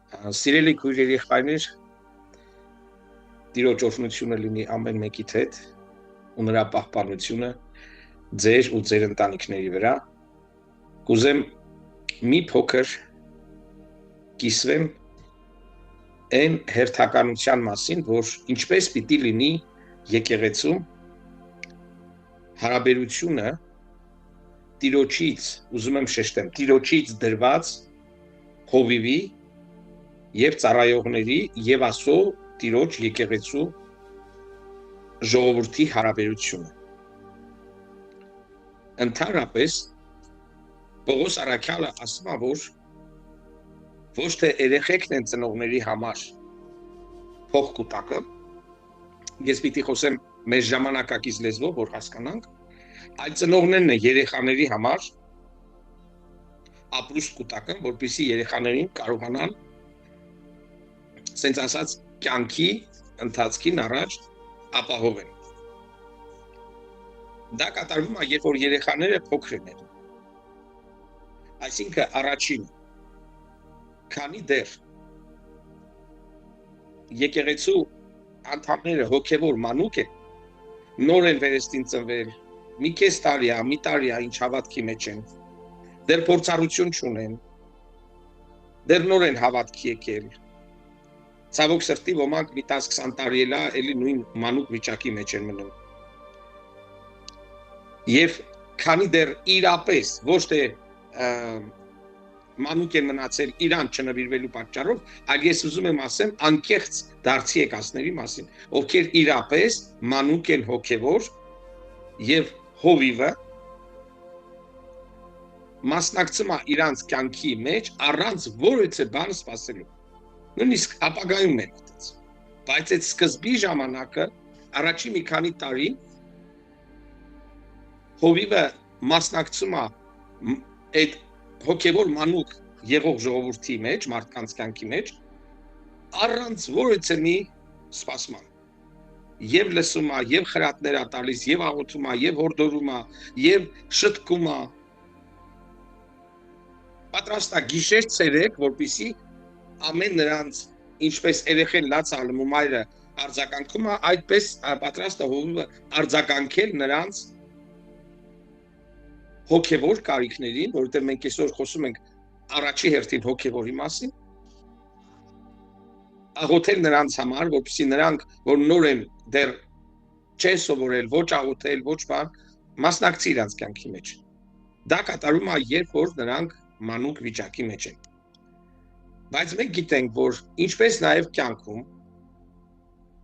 Սիրելի քույրերի եղբայրներ, Տիրոջ օրհնությունը լինի ամեն մեկիդ հետ ու նրա պահպանությունը ձեր ու ձեր ընտանիքների վրա։ Կուզեմ մի փոքր կիսվեմ այն հերթականության մասին, որ ինչպես պիտի լինի եկեղեցու հարաբերությունը Տիրոջից, ուզում եմ շեշտեմ, Տիրոջից դրված հովիվի եւ ծառայողների եւ Աստծո Տիրոջ եկեղեցու ժողովրդի հարաբերությունը։ Ընդհանրապես Պողոս առաքյալը ասում է, որ ոչ թե երեխեքն են ծնողների համար փող կուտակը, ես պիտի խոսեմ մեր ժամանակակից լեզվով, որ հասկանանք, այլ ծնողներն են երեխաների համար ապրուստ կուտակը, որպեսզի երեխաներին կարողանան սենց ասած կյանքի ընթացքին առաջ ապահովեն։ Դա կատարվում է, երբ որ երեխաները փոքր են։ Այսինքն առաջին, քանի դեռ եկեղեցու անդամները հոգևոր մանուկ են, նոր են վերստին ծնվել, մի կես տարի, մի տարի, ինչ հավատքի մեջ են, դեռ փորձառություն չունեն, դեռ նոր են հավատքի եկել։ Ցավոք սրտի ոմանք մի 10-20 տարի էլա էլի նույն մանուկ վիճակի մեջ են մնում։ Եվ քանի դեռ իրապես ոչ թե մանուկ են մնացել իրան չնվիրվելու պատճառով, այլ ես ուզում եմ ասեմ անկեղծ դարձի եկածների մասին, ովքեր իրապես մանուկ են հոգևոր եւ հովիվը մասնակցում է իրանց կյանքի մեջ առանց որևէ բան սпасելու։ Նույնիսկ ապագայում են այդպես։ Բայց այդ սկզբի ժամանակը առաջին մի քանի տարի հովիվը մասնակցում է այդ հոգևոր մանուկ եղող ժողովրդի մեջ, մարդկանց կյանքի մեջ, առանց որևէ մի սպասման։ Եվ լսում է, եւ խրատներ է տալիս, եւ աղոթում է, եւ հորդորում է, եւ շտկում է։ Պատրաստ է գիշեր ցերեկ, որպեսզի ամեն նրանց ինչպես երեխեն լաց ալում ու մայրը արձագանքում է, այդպես պատրաստ է հովիվը արձագանքել նրանց հոգևոր կարիքներին, որովհետև մենք այսօր խոսում ենք առաջի հերթին հոգևորի մասին, աղոթել նրանց համար, որպեսզի նրանք, որ նոր են դեռ չեն սովորել, ոչ աղոթել, ոչ բան, մասնակցի իրանց կյանքի մեջ։ Դա կատարվում է, երբ որ նրանք մանուկ վիճակի մեջ են։ Բայց մենք գիտենք, որ ինչպես նաև կյանքում,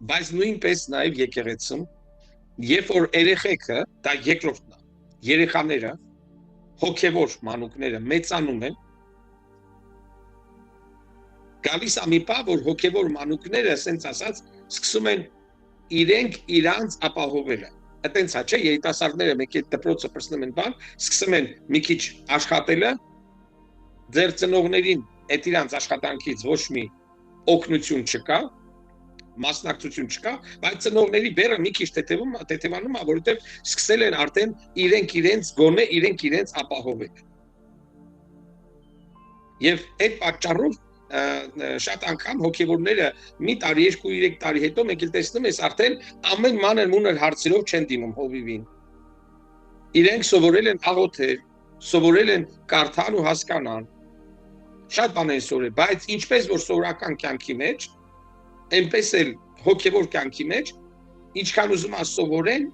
բայց նույնպես նաև եկեղեցում, երբ որ երեխեքը, դա երկրորդն է, երեխաները, հոգևոր մանուկները մեծանում են, գալիս է մի պահ, որ հոգևոր մանուկները, ասենց ասած, սկսում են իրենք իրանց ապահովելը։ Այտենց է, չէ, երիտասարդները մեկ այդ դպրոցը պրծնում են բան, սկսում են մի քիչ աշխատելը, ձեր ծնողներին այդ իրանց աշխատանքից ոչ մի օգնություն չկա, մասնակցություն չկա, բայց ծնողների բեռը մի քիչ թեթևանում է, որովհետև սկսել են արդեն իրենք իրենց գոնե իրենք իրենց ապահովել։ Եվ այդ պատճառով շատ անգամ հոգևորները մի տարի, 2-3 տարի հետո մենք էլ տեսնում ես արդեն ամեն մանր-մունր հարցերով չեն դիմում հովիվին։ Իրենք սովորել են աղոթել, սովորել են կարդալ ու հասկանալ։ Շատ բան են սովորել, բայց ինչպես որ սովորական կյանքի մեջ, այնպես էլ հոգևոր կյանքի մեջ, ինչքան ուզում է սովորեն,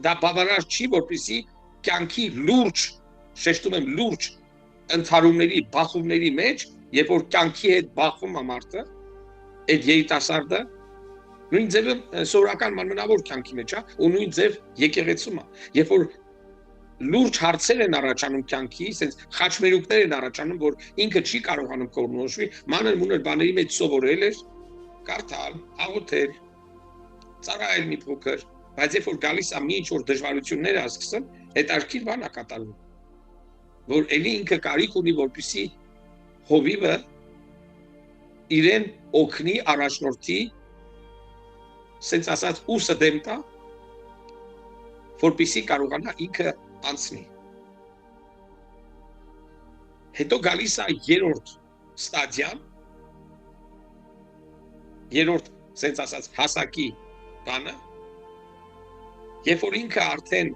դա բավարար չի, որպեսզի կյանքի լուրջ, շեշտում եմ լուրջ, ընդհարումների, բախումների մեջ, երբ որ կյանքի հետ բախում է մարդը, այդ երիտասարդը, նույն ձևը սովորական մանմնավոր կյանքի մեջ է, ու նույն ձև եկեղեցում է, երբ որ լուրջ հարցեր են առաջանում կյանքի, ասենց խաչմերուկներ են առաջանում, որ ինքը չի կարողանում կողմնորոշվի, մանր-մունր բաների մեջ սովորել էր, կարդալ, աղոթել, ծառայել մի փոքր, բայց երբ որ գալիս է մի ինչ-որ դժվարություններ է սկսում, հետաքրքիր բան է կատարվում, որ էլի ինքը կարիք ունի, որպեսզի հովիվը իրեն օգնի առաջնորդի, ասենց ասած ուսը դեմ տա, որպեսզի կարողանա ինքը անցնի։ Հետո գալիս է երրորդ ստադիան, երրորդ sense ասած հասակի բանը, երբ որ ինքը արդեն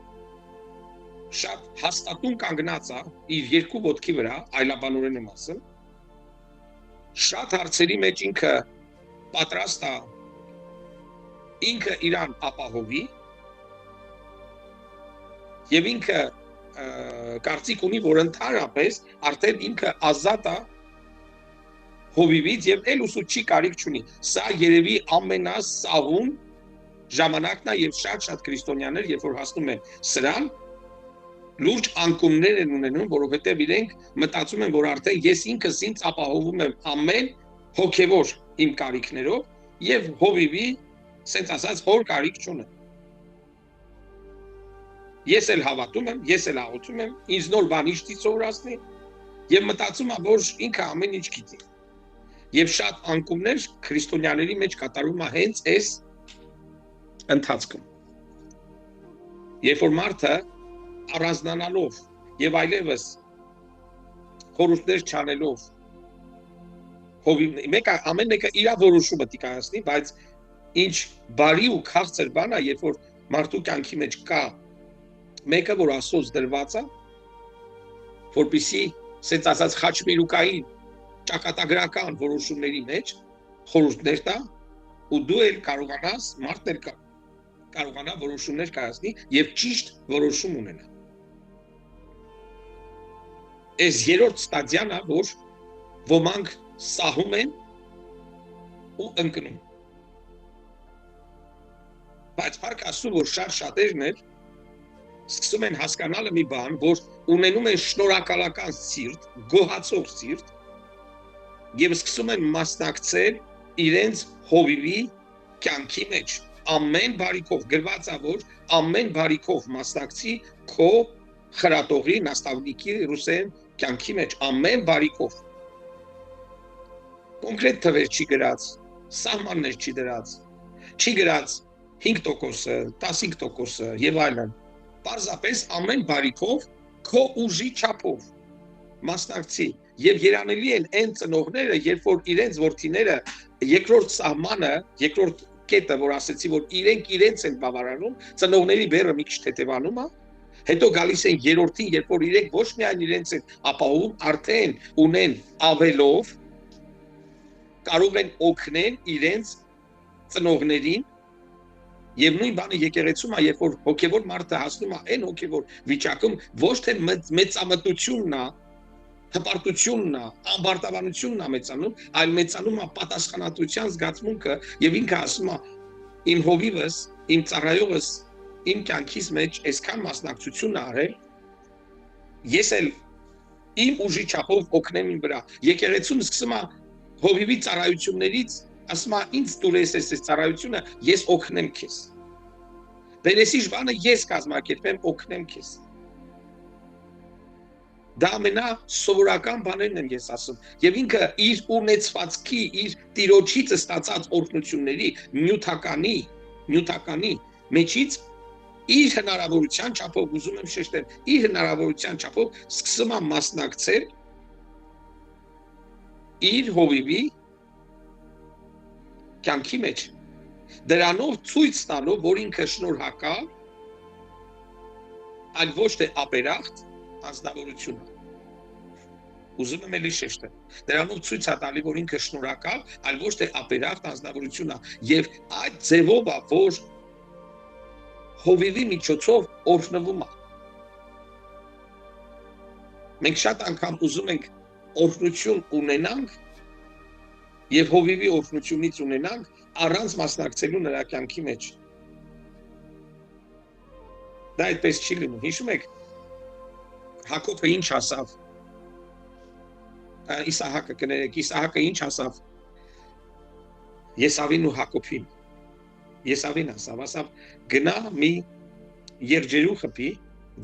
շատ հաստատուն կանգնած է իր երկու ոտքի վրա, այլաբանորեն եմ ասում, շատ հարցերի մեջ ինքը պատրաստ է ինքը իրան ապահովի եւ ինքը կարծիք ունի, որ ընդհանրապես արդեն ինքը ազատ է հովիվից եւ էլ ուսուցչի կարիք չունի։ Սա երևի ամենասաղուն ժամանակն է եւ շատ քրիստոնյաներ, երբ որ հասնում են սրան, լուրջ անկումներ են ունենում, որովհետեւ իրենք մտածում են, որ արդեն ես ինքս ինձ ապահովում եմ ամեն հոգեվոր իմ կարիքներով եւ հովիվի, ասենց ասած, հոր կարիք չունեմ։ Ես էլ հավատում եմ, ես էլ աղոթում եմ, ինձ նոր բան իշտի սովորացնի եւ մտածում եմ, որ ինքը ամեն ինչ գիտի։ Եվ շատ անկումներ քրիստոնյաների մեջ կատարում է հենց այս ընթացքում։ Երբ որ մարդը առանձնանալով եւ այլևս խորհուրդներ չանելով ամեն մեկը իր որոշումը տիկայացնի, բայց ինչ բարի ու քաղցր բան է, երբ որ մարդու կյանքի մեջ կա մեկը, որ Աստծոց դրված է, որպեսզի ասած ասած խաչմերուկային ճակատագրական որոշումների մեջ խորհուրդներ տա ու դու էլ կարողանաս մարդն էլ կարողանա որոշումներ կայացնի եւ ճիշտ որոշում ունենա։ Այս երրորդ ստադիան է, որ ոմանք սահում են ու ընկնում։ Բայց փառք Աստծո, որ շատերն էլ սկսում են հասկանալը մի բան, որ ունենում են շնորհակալական սիրտ, գոհացող սիրտ եւ սկսում են մասնակցել իրենց հովիվի կյանքի մեջ ամեն բարիքով գրված է, որ ամեն բարիքով մասնակցի քո խրատողի նաստավնիկի ռուսեն կյանքի մեջ ամեն բարիքով կոնկրետ թվեր չի գրած, սահմաններ չի դրած, չի գրած 5%, 15% եւ այլն։ Պարզապես ամեն բարիքով քո ուժի չափով մասնակցի եւ երանելի են այն ծնողները, երբ որ իրենց որդիները երկրորդ սահմանը, երկրորդ կետը, որ ասեցի, որ իրենց են բավարարում, ծնողների բեռը մի քիչ թեթևանում է, հետո գալիս են երրորդին, երբ որ իրենք ոչ միայն իրենց են ապահովում, արդեն ունեն ավելով, կարող են օգնել իրենց ծնողներին եւ նույն բանը եկեղեցում է, երբ որ հոգեվոր մարդը հասնում է այն հոգեվոր վիճակում, ոչ թե մեծամտությունն է, հպարտությունն է, ամբարտավանությունն է մեծանում, այլ մեծանում է պատասխանատվության զգացմունքը եւ ինքը ասում է իմ հովիվս, իմ ծառայողս, իմ կյանքիս մեջ այսքան մասնակցություն արել, ես էլ իմ ուժի չափով օգնեմ իմ վրա։ Եկեղեցուն սկսում է հովիվի ծառայություններից, ասում է ինձ դուր ես այս ծառայությունը, ես օգնեմ քեզ։ Բերեսի ժվանը ես կազմակերպեմ, օգնեմ քեզ։ Դա ամենասովորական բաներն եմ ես ասում։ Եվ ինքը իր ունեցվածքի, իր տիրոջից ստացած օրհնությունների նյութականի մեջից իր հնարավորության չափով, ուզում եմ շեշտել, իր հնարավորության չափով սկսում է մասնակցել իր հովիվի կյանքի մեջ, դրանով ցույց տալով, որ ինքը շնորհակալ, այլ ոչ թե ապերախտ անձնավորություն է։ Ուզում եմ էլի շեշտել, դրանով ցույց է տալի, որ ինքը շնորհակալ, այլ ոչ թե ապերախտ անձնավորություն է, եւ այդ ձևով է, որ հովիվի միջոցով օրհնվում է։ Մենք շատ անգամ ուզում ենք օրհնություն ունենանք եւ հովիվի օրհնությունից ունենանք առանց մասնակցելու նրա կյանքի մեջ։ Դա այդպես չի լինում։ Հիշում եք Հակոբը ինչ ասավ։ Իսահակը կներեք, Իսահակը ինչ ասավ Եսավին ու Հակոբին։ Եսավին ասավ, գնա մի երջերու խփի,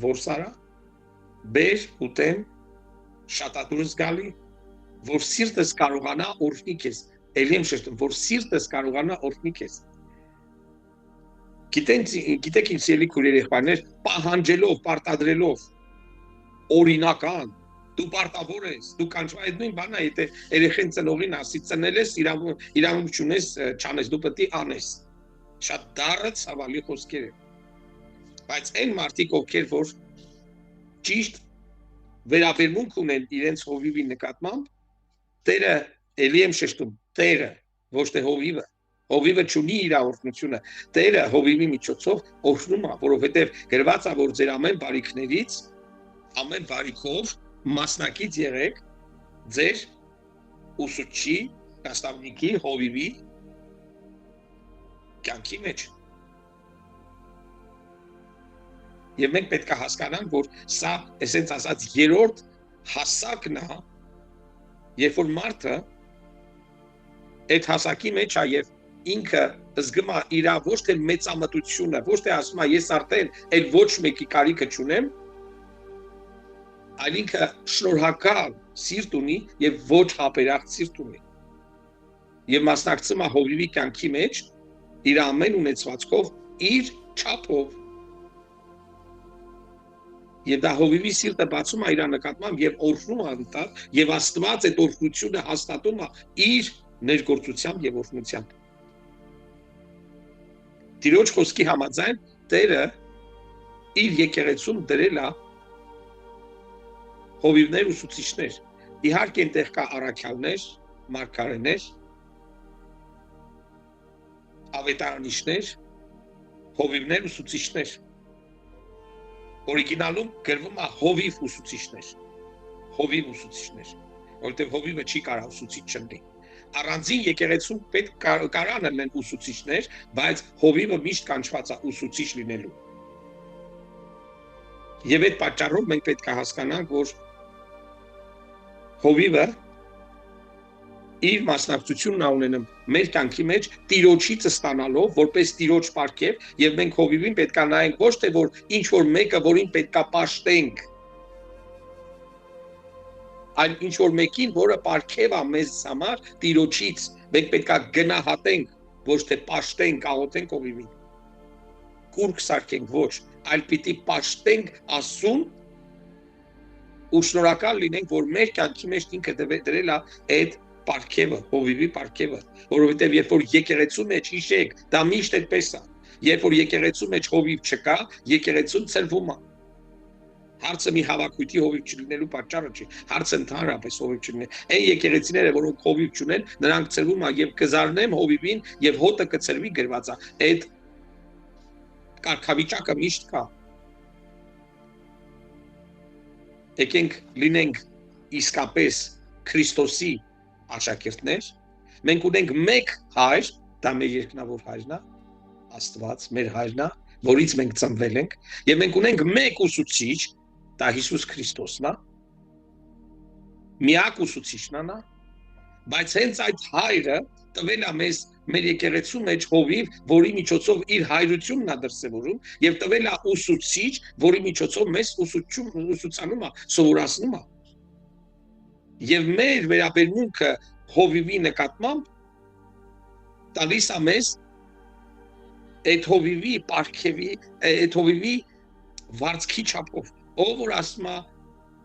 որսարա, բեր ուտեմ, շատատուր զգալի, որ սիրտս կարողանա օրհնի քեզ։ Էլի եմ շեշտում, որ սիրտս կարողանա օրհնի քեզ։ Գիտեք ինչ ելի քույր երեխաներ, պահանջելով, պարտադրելով օրինական Դու պարտավոր ես, դու կանչված այդ նույն բանն է, եթե երեխեն ծնողին ասի ծնել ես, իրավունք չունես չանես, դու պետք է անես։ Շատ դառը ցավալի խոսքեր են։ Բայց այն մարդիկ, ովքեր որ ճիշտ վերաբերմունք ունեն իրենց հովիվի նկատմամբ, Տերը էլի եմ շեշտում, Տերը, ոչ թե հովիվը։ Հովիվը չունի իր օրհնությունը, Տերը հովիվի միջոցով օրհնում է, որովհետև գրված է, որ ձեր ամեն բարիքներից, ամեն բարիքով մասնակից եղեք ձեր ուսուցչի, nastavniki, հովիվի կյանքի մեջ։ Եվ մենք պետք է հասկանանք, որ սա, այսպես ասած, երրորդ հասակն է, երբ որ մարդը այդ հասակի մեջ է եւ ինքը զգում է իր ոչ թե մեծամտությունը, ոչ թե ասում է ես արդեն այդ ոչ մեկի կարիքը չունեմ, այլ ինքը շնորհակալ սիրտ ունի եւ ոչ հապերախտ սիրտ ունի։ Եվ մասնակցում է հովիվի կյանքի մեջ իր ամեն ունեցվածքով, իր չափով։ Եվ դա հովիվի սիրտը բացում է իր նկատմամբ եւ օրհնում է ընդհանուր եւ Աստված այդ օրհնությունը հաստատում է իր ներգործությամբ եւ օրհնությամբ։ Տիրոջ խոսքի համաձայն Տերը իր եկեղեցում դրել է հովիվներ ուսուցիչներ։ Իհարկե այնտեղ կա առաքյալներ, մարգարեներ, ավետարանիչներ, հովիվներ ուսուցիչներ։ Օրիգինալում գրվում է հովիվ ուսուցիչներ, որտեղ հովիվը չի կարող ուսուցիչ չլինի։ Առանձին եկեղեցում պետք կարան լինեն ուսուցիչներ, բայց հովիվը միշտ կանչված է ուսուցիչ լինելու։ Եվ այդ պատճառով մենք պետք է հասկանանք, որ հովիվը իր մասնակցությունն ունենում մեր կյանքի մեջ Տիրոջից ստանալով, որպես Տիրոջ պարգև, եւ մենք հովիվին պետք է նայենք ոչ թե որ ինչ որ մեկը, որին պետք է պաշտենք, այլ ինչ որ մեկին, որը պարգև է մեզ համար Տիրոջից, մենք պետք է գնահատենք, ոչ թե պաշտենք, աղոթենք հովիվին։ Կուրք սարքենք ոչ, այլ պիտի պաշտենք Աստծուն ու շնորհակալ լինենք, որ մեր կյանքի մեջ ինքը դրել է այդ պարգևը, հովիվի պարգևը, որովհետև երբ որ եկեղեցու մեջ հիշեք, դա միշտ այդպես է, երբ որ եկեղեցու մեջ հովիվ չկա, եկեղեցուն ցրվում է։ Հարցը մի հավաքույթի հովիվ չլինելու պատճառը չի, հարցը ընդհանրապես հովիվ չլինի։ Այն եկեղեցիները, որոնք հովիվ չունեն, նրանք ցրվում է եւ կզարնեմ հովիվին եւ հոտը կցրվի գրված է։ Այդ կարգավիճակը միշտ կա։ Եկենք լինենք իսկապես Քրիստոսի աշակերտներ, մենք ունենք մեկ հայր, դա մեր երկնավոր հայրն է, Աստված, մեր հայրն է, որից մենք ծնվել ենք, եւ մենք ունենք մեկ ուսուցիչ, դա Հիսուս Քրիստոսն է, միակ ուսուցիչն է, բայց հենց այդ հայրը տվել է մեզ մեր եկեղեցու մեջ հովիվ, որի միջոցով իր հայրությունն է դրսևորում, եւ տվել է ուսուցիչ, որի միջոցով մեզ ուսուցանում է, սովորացնում է։ Եվ մեր վերաբերմունքը հովիվի նկատմամբ տալիս է մեզ այդ հովիվի պարգևի, այդ հովիվի վարձքի չափով, ով որ ասում է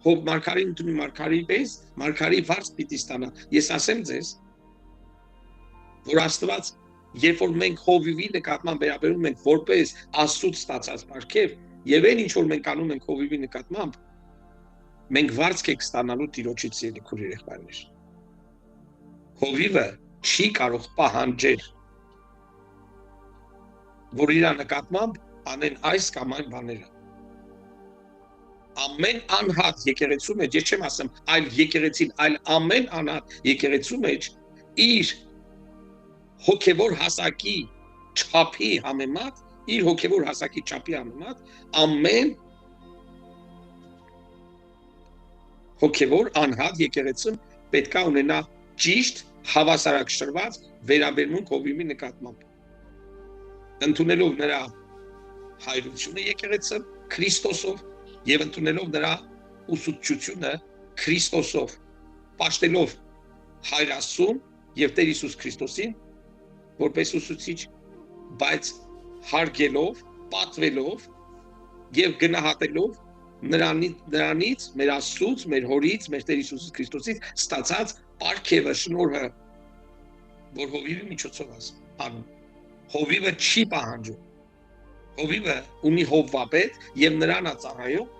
հով մարգարին ընդունի մարգարի պես, մարգարի վարձ պիտի ստանա։ Ես ասեմ ձեզ, որ Աստված, երբ որ մենք հովիվի նկատմամբ վերաբերում ենք որպես Աստծուց ստացած պարգև, եւ այն ինչ որ մենք անում ենք հովիվի նկատմամբ, մենք վարձք ենք ստանալու Տիրոջից ելիքուր երեխաներ։ Հովիվը չի կարող պահանջել, որ իր նկատմամբ անեն այս կամ այն բաները։ Ամեն անհատ եկեղեցու մեջ, ես չեմ ասում այլ եկեղեցին, այլ ամեն անհատ եկեղեցու մեջ իր հոգևոր հասակի չափի համեմատ, իր հոգևոր հասակի չափի համեմատ, ամեն հոգևոր անհատ եկեղեցին պետք է ունենա ճիշտ հավասարակշռված վերաբերմունք հովիվի նկատմամբ։ Ընդունելով նրա հայրությունը եկեղեցը Քրիստոսով եւ ընդունելով նրա ուսուցչությունը Քրիստոսով, պաշտելով Հայր Աստծուն եւ Տեր Հիսուս Քրիստոսին որպես ուսուցիչ, բայց հարգելով, պատվելով եւ գնահատելով նրանից, մեր Աստծուց, մեր Հորից, մեր Տեր Հիսուս Քրիստոսից ստացած պարգևը, շնորհը, որ հովիվի միջոցով անում։ Հովիվը չի պահանջում։ Հովիվը ունի հովվապետ եւ նրան է ծառայում։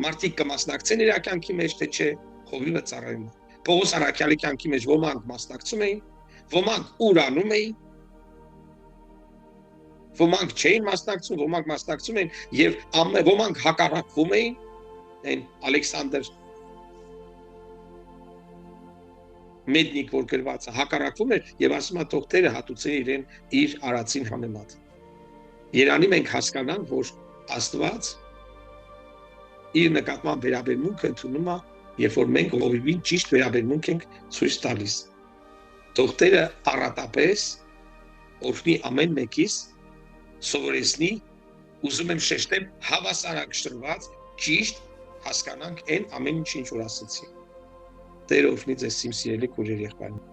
Մարդիկ կմասնակցեն իր կյանքի մեջ, թե չէ, հովիվը ծառայում է։ Պողոս առաքյալի կյանքի մեջ ոմանք մասնակցում էին, ոմանք ուրանում էին, ոմանք չէին մասնակցում, ոմանք մասնակցում էին եւ ոմանք հակառակվում էին, այն Ալեքսանդր Մեդնիկ, որ գրված է, հակառակվում էր եւ ասում է թողտերը հատուցել իրեն իր արածին համեմատ։ Երանի մենք հասկանանք, որ Աստված իր նկատմամբ վերաբերմունքը ընդունում է, երբ որ մենք հովիվին ճիշտ վերաբերմունք ենք ցույց տալիս։ Թողտերը առատապես օրհնի ամեն մեկիս սովորեցնի, ուզում եմ շեշտեմ, հավասարակշռված ճիշտ հասկանանք այն ամեն ինչ որ ասացի։ Տեր օրհնի ձեզ իմ սիրելի քույրեր եղբայրներ։